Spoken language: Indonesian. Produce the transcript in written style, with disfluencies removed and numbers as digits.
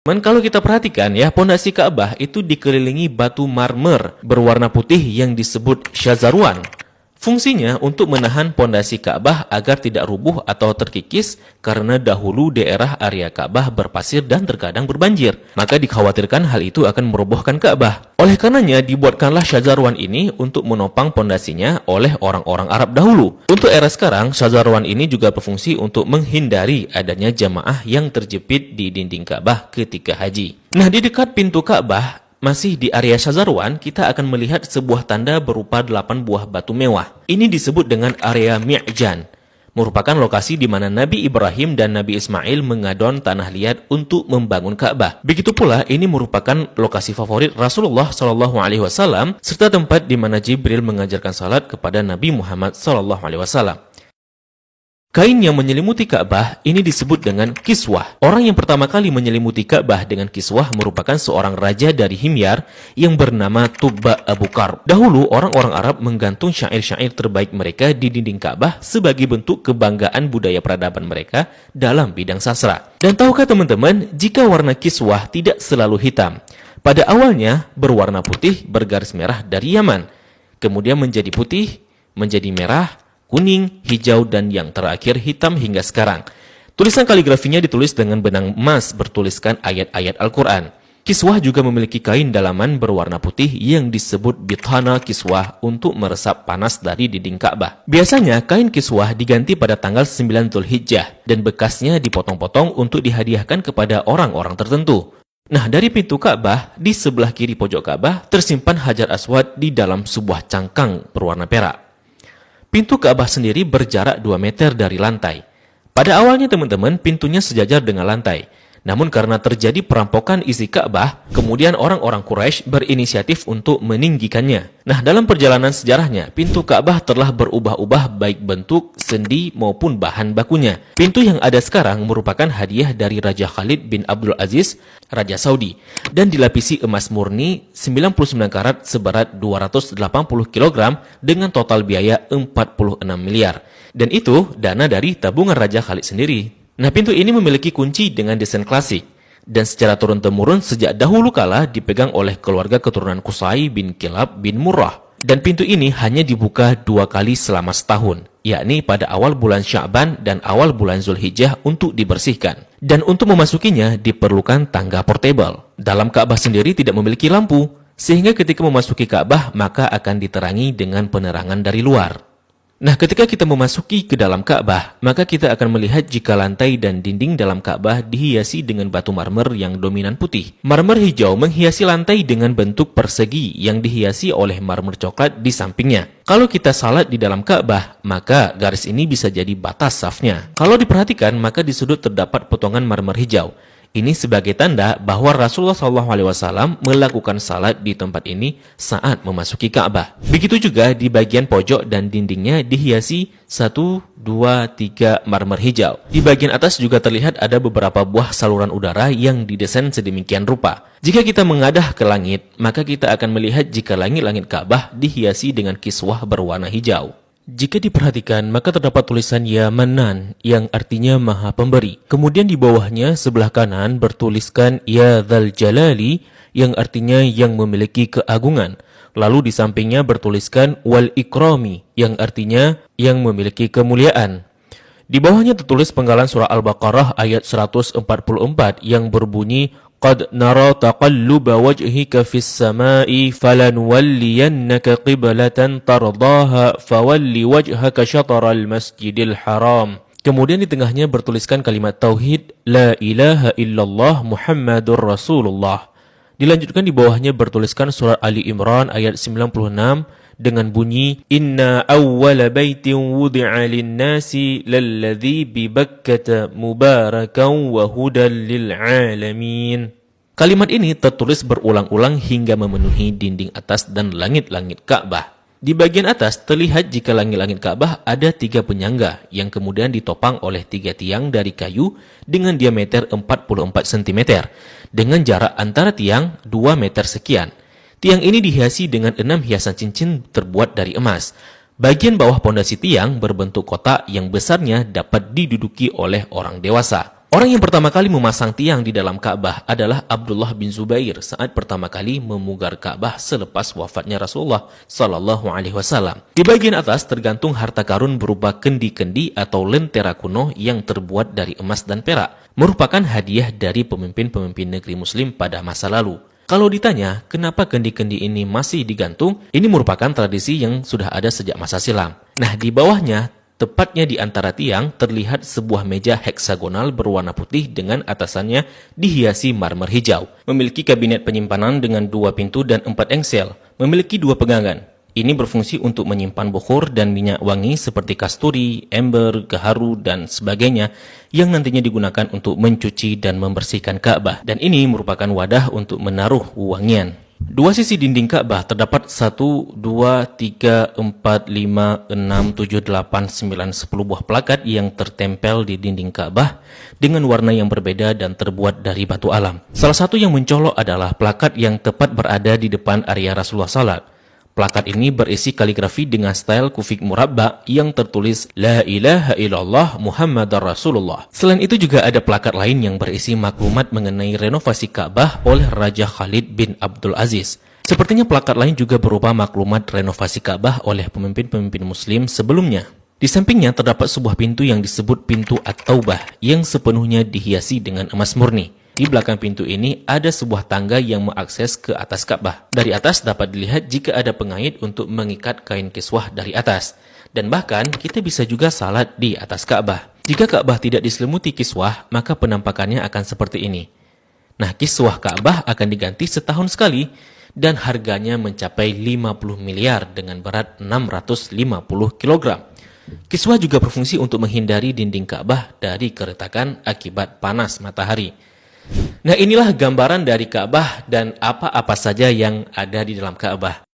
Kalau kita perhatikan ya, pondasi Ka'bah itu dikelilingi batu marmer berwarna putih yang disebut syazarwan. Fungsinya untuk menahan pondasi Ka'bah agar tidak rubuh atau terkikis karena dahulu daerah area Ka'bah berpasir dan terkadang berbanjir. Maka dikhawatirkan hal itu akan merobohkan Ka'bah. Oleh karenanya dibuatkanlah syazarwan ini untuk menopang pondasinya oleh orang-orang Arab dahulu. Untuk era sekarang, syazarwan ini juga berfungsi untuk menghindari adanya jamaah yang terjepit di dinding Ka'bah ketika haji. Nah, di dekat pintu Ka'bah, masih di area syazarwan, kita akan melihat sebuah tanda berupa 8 buah batu mewah. Ini disebut dengan area Mi'jan, merupakan lokasi di mana Nabi Ibrahim dan Nabi Ismail mengadon tanah liat untuk membangun Ka'bah. Begitu pula, ini merupakan lokasi favorit Rasulullah SAW serta tempat di mana Jibril mengajarkan salat kepada Nabi Muhammad SAW. Kain yang menyelimuti Ka'bah ini disebut dengan kiswah. Orang yang pertama kali menyelimuti Ka'bah dengan kiswah merupakan seorang raja dari Himyar yang bernama Tubba Abu Karb. Dahulu orang-orang Arab menggantung syair-syair terbaik mereka di dinding Ka'bah sebagai bentuk kebanggaan budaya peradaban mereka dalam bidang sastra. Dan tahukah teman-teman, jika warna kiswah tidak selalu hitam. Pada awalnya berwarna putih bergaris merah dari Yaman. Kemudian menjadi putih, menjadi merah, kuning, hijau, dan yang terakhir hitam hingga sekarang. Tulisan kaligrafinya ditulis dengan benang emas bertuliskan ayat-ayat Al-Quran. Kiswah juga memiliki kain dalaman berwarna putih yang disebut bithana kiswah untuk meresap panas dari dinding Ka'bah. Biasanya kain kiswah diganti pada tanggal 9 Dzulhijjah dan bekasnya dipotong-potong untuk dihadiahkan kepada orang-orang tertentu. Nah, dari pintu Ka'bah, di sebelah kiri pojok Ka'bah tersimpan Hajar Aswad di dalam sebuah cangkang berwarna perak. Pintu Ka'bah sendiri berjarak 2 meter dari lantai. Pada awalnya teman-teman, pintunya sejajar dengan lantai. Namun karena terjadi perampokan isi Ka'bah, kemudian orang-orang Quraisy berinisiatif untuk meninggikannya. Nah, dalam perjalanan sejarahnya, pintu Ka'bah telah berubah-ubah baik bentuk, sendi maupun bahan bakunya. Pintu yang ada sekarang merupakan hadiah dari Raja Khalid bin Abdul Aziz, Raja Saudi, dan dilapisi emas murni 99 karat seberat 280 kg dengan total biaya 46 miliar. Dan itu dana dari tabungan Raja Khalid sendiri. Nah, pintu ini memiliki kunci dengan desain klasik dan secara turun-temurun sejak dahulu kala dipegang oleh keluarga keturunan Qusay bin Kilab bin Murrah. Dan pintu ini hanya dibuka 2 kali selama setahun, yakni pada awal bulan Sya'ban dan awal bulan Zulhijjah untuk dibersihkan. Dan untuk memasukinya diperlukan tangga portable. Dalam Ka'bah sendiri tidak memiliki lampu, sehingga ketika memasuki Ka'bah maka akan diterangi dengan penerangan dari luar. Nah, ketika kita memasuki ke dalam Ka'bah, maka kita akan melihat jika lantai dan dinding dalam Ka'bah dihiasi dengan batu marmer yang dominan putih. Marmer hijau menghiasi lantai dengan bentuk persegi yang dihiasi oleh marmer coklat di sampingnya. Kalau kita salat di dalam Ka'bah, maka garis ini bisa jadi batas safnya. Kalau diperhatikan, maka di sudut terdapat potongan marmer hijau. Ini sebagai tanda bahwa Rasulullah SAW melakukan salat di tempat ini saat memasuki Ka'bah. Begitu juga di bagian pojok dan dindingnya dihiasi 1, 2, 3 marmer hijau. Di bagian atas juga terlihat ada beberapa buah saluran udara yang didesain sedemikian rupa. Jika kita mengadah ke langit, maka kita akan melihat jika langit-langit Ka'bah dihiasi dengan kiswah berwarna hijau. Jika diperhatikan, maka terdapat tulisan Ya Manan yang artinya Maha Pemberi. Kemudian di bawahnya sebelah kanan bertuliskan Ya Dzal Jalali yang artinya yang memiliki keagungan. Lalu di sampingnya bertuliskan Wal Ikrami yang artinya yang memiliki kemuliaan. Di bawahnya tertulis penggalan surah Al-Baqarah ayat 144 yang berbunyi Qad nara taqalluba wajhika fis samai falanuwalliyannaka qiblatan tardaha fawalli wajhaka syatral masjidil haram. Kemudian di tengahnya bertuliskan kalimat tauhid La ilaha illallah Muhammadur Rasulullah. Dilanjutkan di bawahnya bertuliskan surah Ali Imran ayat 96 dengan bunyi Inna awwala baitin wudi'a lin-nasi lalladzi bi Bakkata mubarakan wa hudan lil alamin. Kalimat ini tertulis berulang-ulang hingga memenuhi dinding atas dan langit-langit Ka'bah. Di bagian atas terlihat jika langit-langit Ka'bah ada 3 penyangga yang kemudian ditopang oleh 3 tiang dari kayu dengan diameter 44 cm dengan jarak antara tiang 2 meter sekian. Tiang ini dihiasi dengan 6 hiasan cincin terbuat dari emas. Bagian bawah pondasi tiang berbentuk kotak yang besarnya dapat diduduki oleh orang dewasa. Orang yang pertama kali memasang tiang di dalam Ka'bah adalah Abdullah bin Zubair saat pertama kali memugar Ka'bah selepas wafatnya Rasulullah Sallallahu Alaihi Wasallam. Di bagian atas tergantung harta karun berupa kendi-kendi atau lentera kuno yang terbuat dari emas dan perak, merupakan hadiah dari pemimpin-pemimpin negeri Muslim pada masa lalu. Kalau ditanya, kenapa kendi-kendi ini masih digantung? Ini merupakan tradisi yang sudah ada sejak masa silam. Nah, di bawahnya, tepatnya di antara tiang, terlihat sebuah meja heksagonal berwarna putih dengan atasannya dihiasi marmer hijau. Memiliki kabinet penyimpanan dengan 2 pintu dan 4 engsel. Memiliki 2 pegangan. Ini berfungsi untuk menyimpan bukhur dan minyak wangi seperti kasturi, ember, gaharu, dan sebagainya yang nantinya digunakan untuk mencuci dan membersihkan Ka'bah. Dan ini merupakan wadah untuk menaruh wangian. 2 sisi dinding Ka'bah terdapat 1, 2, 3, 4, 5, 6, 7, 8, 9, 10 buah plakat yang tertempel di dinding Ka'bah dengan warna yang berbeda dan terbuat dari batu alam. Salah satu yang mencolok adalah plakat yang tepat berada di depan area Rasulullah Salat. Plakat ini berisi kaligrafi dengan style kufik murabba yang tertulis La ilaha illallah Muhammadar Rasulullah. Selain itu juga ada plakat lain yang berisi maklumat mengenai renovasi Ka'bah oleh Raja Khalid bin Abdul Aziz. Sepertinya plakat lain juga berupa maklumat renovasi Ka'bah oleh pemimpin-pemimpin Muslim sebelumnya. Di sampingnya terdapat sebuah pintu yang disebut pintu At-Taubah yang sepenuhnya dihiasi dengan emas murni. Di belakang pintu ini ada sebuah tangga yang mengakses ke atas Ka'bah. Dari atas dapat dilihat jika ada pengait untuk mengikat kain kiswah dari atas. Dan bahkan kita bisa juga salat di atas Ka'bah. Jika Ka'bah tidak diselimuti kiswah, maka penampakannya akan seperti ini. Nah, kiswah Ka'bah akan diganti setahun sekali dan harganya mencapai 50 miliar dengan berat 650 kg. Kiswah juga berfungsi untuk menghindari dinding Ka'bah dari keretakan akibat panas matahari. Nah, inilah gambaran dari Ka'bah dan apa-apa saja yang ada di dalam Ka'bah.